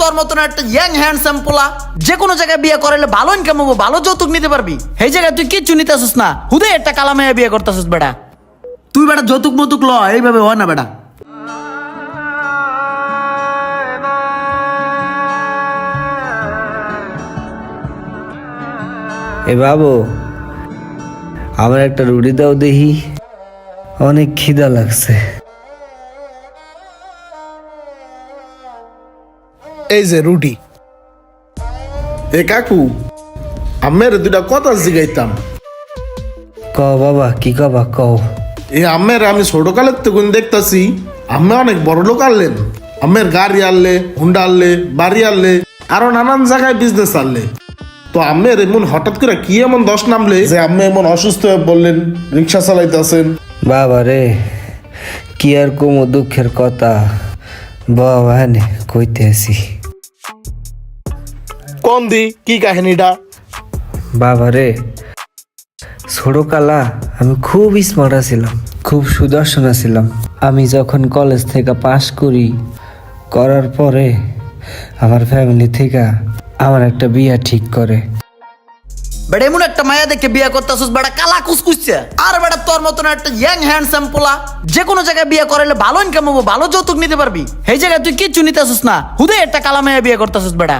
তোর মতন একটা ইয়াং হ্যান্ডসাম পোলা যে কোনো জায়গায় বিয়ে করাইলে ভালো ইনকাম হবো, ভালো যৌতুক নিতে পারবি। এই জায়গায় তুই কিচ্ছু নিতে আসিস না, হুদে একটা কালামাইয়া বিয়ে করতেছিস বেটা। তুই বেটা যৌতুক মতুক ল, এইভাবে হয় না বেটা। এ বাবু, আমার একটা রুটি দাও দেখি, অনেক খিদা লাগছে। এই যে রুটি। এ কাকু, আম্মের দুটা কথা জিগাইতাম। কও বাবা, কি কবা কও। এই আম্মের আমি ছোটকালের তখন দেখতাছি আম্মে অনেক বড় লোক আনলেন। আম্মের গাড়ি আনলে, হুন্ডা আনলে, বাড়ি আনলে, আরো নানান জায়গায় বিজনেস আনলে। তো আম্মের এমন হঠাৎ করে কি এমন দশ নামলে যে আম্মে এমন অসুস্থ হয়ে বললেন, রিক্সা চালাইতেছেন? বাবা রে, কি আর কমো দুঃখের কথা, বাবা নে কইতে আসি। কোন দি কি কাহিনীটা? বাবা রে, ছোটকালা আমি খুব স্মার্ট ছিলাম, খুব সুদর্শন ছিলাম। আমি যখন কলেজ থেকে পাশ করার পরে আমার ফ্যামিলি থেকে আমার একটা বিয়া ঠিক করে। বেটা এমন একটা মায়া দেখে বিয়ে করতেছিস বেটা, কালা কুসকুসছে। আর বেটা তোর মতন একটা ইয়াং হ্যান্ডসাম পোলা যে কোনো জায়গায় বিয়ে করাইলে ভালো ইনকাম হবো, ভালো যৌতুক নিতে পারবি। এই জায়গায় তুই কিচ্ছু নিতে আসিস না, হুদে একটা কালামাইয়া বিয়ে করতেছিস বেটা।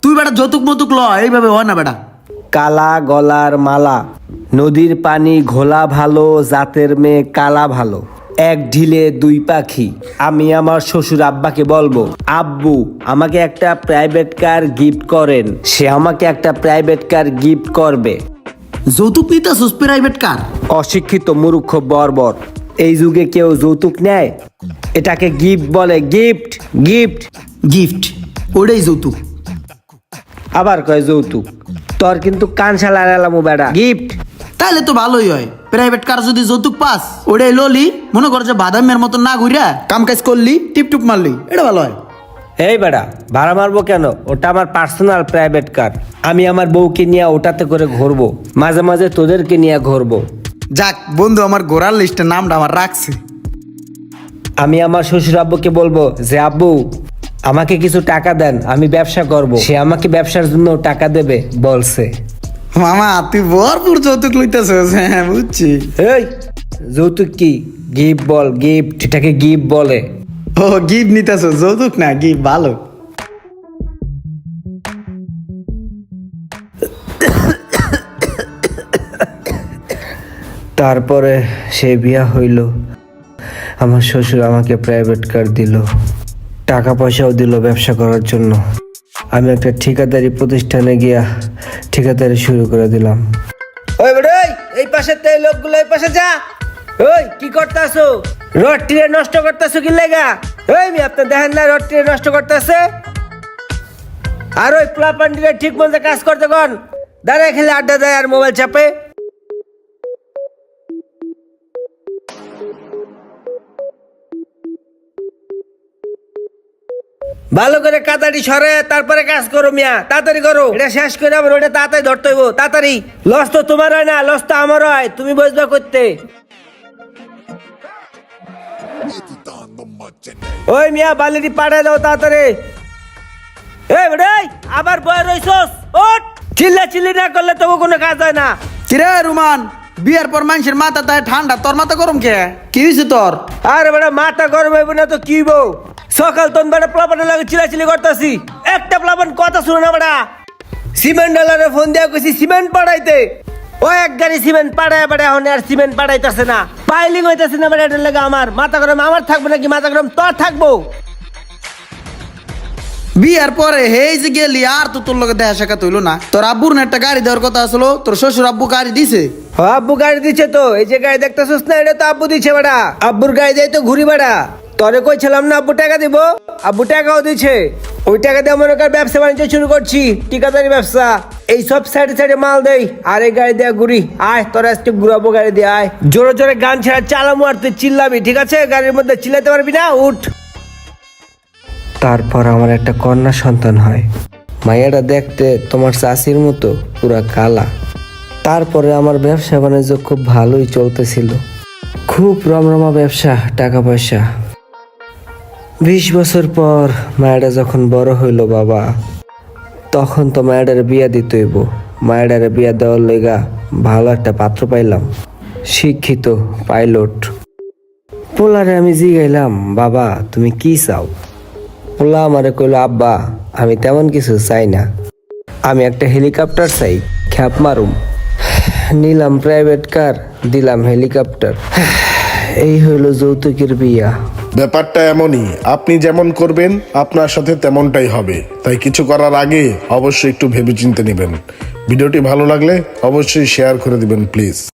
তুই বেটা যৌতুক মতুক ল, এইভাবে হয় না বেটা। কালা গলার মালা, নদীর পানি ঘোলা ভালো, জাতের মেয়ে কালা ভালো, এক ঢিলে দুই পাখি। আমি আমার শ্বশুর আব্বাকে বলবো, আব্বু আমাকে একটা প্রাইভেট কার গিফট করেন। সে আমাকে একটা প্রাইভেট কার গিফট করবে। যৌতুক নিতে আসিস প্রাইভেট কার? অশিক্ষিত মূর্খ বর্বর, এই যুগে কেউ যৌতুক নেয়? এটাকে গিফট বলে, গিফট গিফট গিফট, ওটাই যৌতুক। আবার কয় যৌতুক। তোর কিন্তু কান শালা এলামু বেড়া, গিফট। তাহলে তো ভালোই হয়, প্রাইভেট কার যদি যৌতুক পাস ওটাই ললি, মনে কর যে বাদামের মতন না ঘুরা কাম কাজ করলি, টিপটুপ মারলি, এটা ভালো হয়। এই বেড়া, ভাড়া মারবো কেন? ওটা আমার পার্সোনাল প্রাইভেট কার। আমি আমার বউকে নিয়ে ওটাতে করে ঘুরবো, মাঝে মাঝে তোদেরকে নিয়ে ঘুরবো। যাক বন্ধু, আমার ঘোরার লিস্টে নামটা আমার রাখছে। আমি আমার শ্বশুর আব্বুকে বলবো যে আব্বু আমাকে কিছু টাকা দেন, আমি ব্যবসা করব। সে আমাকে ব্যবসার জন্য টাকা দেবে বলছে। মামা তুই ভরপুর যৌতুক লইতেছিস, হ্যাঁ বুঝছি। এই যৌতুক কি? গিফট বল, গিফট। এটাকে গিফট বলে। ও গিফট নিতেছিস, যৌতুক না গিফট, ভালো। তারপরে সে বিয়া হইল, আমার শ্বশুর আমাকে প্রাইভেট কার দিল, টাকা পয়সাও দিল ব্যবসা করার জন্য। আমি একটা ঠিকাদারি প্রতিষ্ঠানে গিয়া ঠিকাদারি শুরু করে দিলাম। ওই বেটা, এই পাশে তো এই লোকগুলো, এই পাশে যা। ওই কি করতেছো? রড টিরে নষ্ট করতেছো কি লাগা? ওই মি আপনি দেখেন না রড টিরে নষ্ট করতেছে? আর ওই প্লাপান্ডিরে ঠিক মতো কাজ করতে কোন, দাঁড়ায় খেলে আড্ডা দেয় আর মোবাইল চাপে। ভালো করে কাতারি সরে তারপরে কাজ করো মিয়া, তাড়াতাড়ি করো। এটা শেষ করে আবার ওটা তাড়াতাড়ি ধরতে হইব, তাড়াতাড়ি। লস তো তোমার হয় না, লস তো আমার হয়, তুমি বুঝবা করতে। ওই মিয়া বালিটি পাঠায় দাও তাড়াতাড়ি। এই বেটাই, আবার বয় রইছস, ওঠ। চিল্লা চিল্লি না করলে তবু কোনো কাজ হয় না। কিরে রুমান, বিয়ার পর মানুষের মাথা তাই ঠান্ডা, তোর মাথা গরম কে? কি হয়েছে তোর? আরে বেটা মাথা গরম হইব না তো কি বউ? সকাল তোন বেটা প্লাবানের লাগে চিল্লাচিল্লি করতেছি, একটা প্লাবান কথা শুনে না বেটা। সিমেন্ট ডলারে ফোন দিয়া কইছি সিমেন্ট পাঠাইতে, ও এক গাড়ি সিমেন্ট পাঠায় বেটা, এখন আর সিমেন্ট পাঠাইতেছে না, পাইলিং হইতেছে না বেটা। এটার লাগে আমার মাথা গরম। আমার থাকবো নাকি মাথা গরম? তোর থাকবো। বিয়ার পরে হেই যে গেলি আর তো তোর লগে দেখা সাক্ষাৎ হইলো না। তোর আব্বুর না একটা গাড়ি দেওয়ার কথা আসলো, তোর শ্বশুর আব্বু গাড়ি দিছে? আব্বু গাড়ি দিচ্ছে তো, এই যে গাড়ি দেখতেছিস না, এটা তো আব্বু দিচ্ছে বেটা। আব্বুর গাড়ি দেয় তো ঘুরি বেটা। তোরে কইছিলাম না আব্বু টাকা দিব, আব্বু টাকাও দিচ্ছে। ওই টাকা দিয়ে মনে কর ব্যবসা বাণিজ্য শুরু করছি, ঠিকাদারি ব্যবসা। এই সব সাইডে সাইডে মাল দেই আর এই গাড়ি দেয়া ঘুরি। আয় তোরা আজকে ঘুরাবো গাড়ি দিয়ে, আয়। জোরে জোরে গান ছাড়া চালামু আর তুই চিল্লাবি, ঠিক আছে? গাড়ির মধ্যে চিল্লাতে পারবি না, উঠ। তারপর আমার একটা কন্যা সন্তান হয়। মাইয়াটা দেখতে তোমার চাষির মতো, পুরা কালা। তারপরে আমার ব্যবসা বাণিজ্য খুব ভালোই চলতেছিল, খুব রমরমা ব্যবসা, টাকা পয়সা। 20 বছর পর মায়েরা যখন বড় হইল বাবা, তখন তো মায়েরার বিয়া দিতে হইব। মায়েরার বিয়া দেওয়ার লেগা ভালো একটা পাত্র পাইলাম, শিক্ষিত পাইলট। পোলারে আমি জিগাইলাম, বাবা তুমি কি চাও? পোলা আমারে কইল, আব্বা আমি তেমন কিছু চাই না, আমি একটা হেলিকপ্টার চাই, খ্যাপ মারুম। নিলাম প্রাইভেট কার, দিলাম হেলিকপ্টার। এই হইল যৌতুকের বিয়া। ব্যাপারটা এমনই, আপনি যেমন করবেন আপনার সাথে তেমনটাই হবে। তাই কিছু করার আগে অবশ্যই একটু ভেবেচিন্তে নেবেন। ভিডিওটি ভালো লাগলে অবশ্যই শেয়ার করে দিবেন প্লিজ।